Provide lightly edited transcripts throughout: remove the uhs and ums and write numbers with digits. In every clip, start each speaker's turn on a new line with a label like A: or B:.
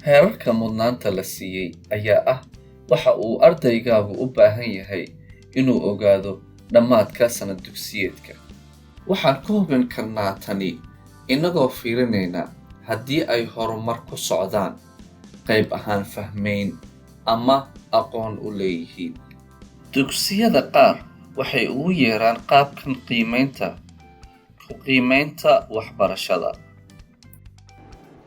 A: Heerarka mudnaanta la siiyey ayaa ah waxa uu ardaygaagu u baahan yahay inuu ogaado dhammaadka sanad dugsiyeedka. Waxaan ku hubin karnaa tani inagoo fiirinayna haddii ay horumar ku socdaan, qayb ahaan fahmayn ama aqoon u leeyihiin. Dugsiyada qaar waxay ugu yeeraan qaabkan qiimaynta waxbarashada.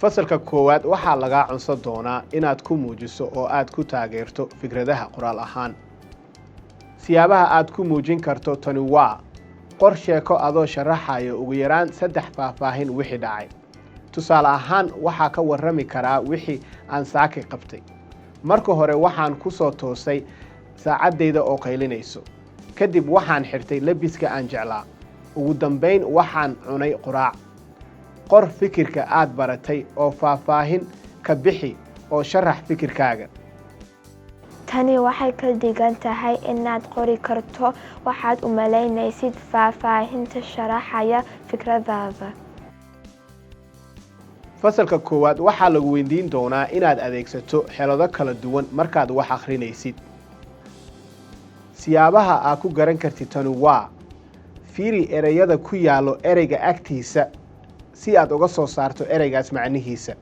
B: fasalka koowaad waxaa lagaa cunsan doonaa inaad ku muujiso oo aad ku taageerto fikradaha qoraal ahaan. siyaabaha aad ku muujin karto tani waa qor sheeko adoo sharaxayo ugu yaraan 3 faahfaahin wixii dhacay. tusaale ahaan waxaa ka warrami karaa wixii aan saaki qabtay. marka hore waxaan ku soo toosay saacadeyda oo qaylinayso. kadib waxaan xirtay labiska aan jeclaa. ugu dambayn waxaan cunay quraac. qor fikirka aad baratay oo faahfaahin ka bixi oo sharax fikirkaaga.
C: tani waxay ka dhigan tahay inaad qori karto waxaad u malaynaysid faahfaahinta sharaxaya fikradaada.
B: fasalka koowaad waxaa lagu weydiin doonaa inaad adeegsato xeelado kala duwan markaad wax akhrinaysid. siyaabaha aad ku garan kartid tani waa fiiri ereyada ku yaallo ereyga agtiisa si aad uga soo saarto ereygaas macnihiisa.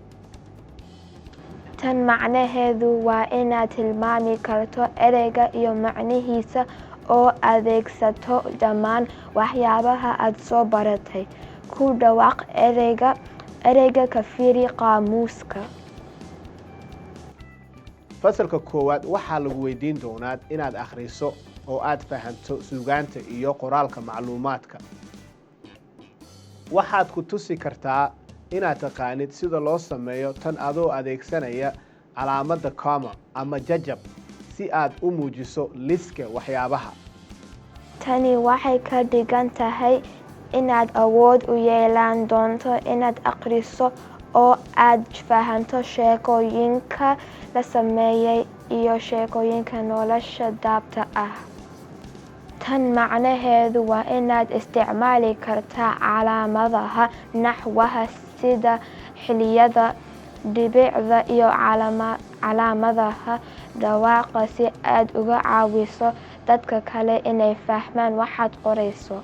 C: tan macnaheedu waa inaad tilmaami karto ereyga iyo macnihiisa oo adeegsato dhammaan waxyaabaha aad soo baratay. ku dhawaaq ereyga ka fiiri qaamuuska.
B: fasalka koowaad waxaa lagu weydiin doonaa inaad akhriso oo aad fahanto suugaanta iyo qoraalka macluumaadka. waxaad ku tusi kartaa inaad taqaanid sida loo sameeyo tan adoo adeegsanaya calaamadda comma ama jajab si aad u muujiso liiska waxyaabaha.
C: tani waxay ka dhigan tahay inaad awood u yeelan doonto inaad akhriso oo aad fahanto sheekooyinka la sameeyay iyo sheekooyinka nolosha dhabta ah. tan macnaheedu waa inaad isticmaali kartaa calaamadaha naxwaha sida xilliyada, dhibicda iyo calaamadaha dhawaaqa si aad uga caawiso dadka kale inay fahmaan waxaad qorayso.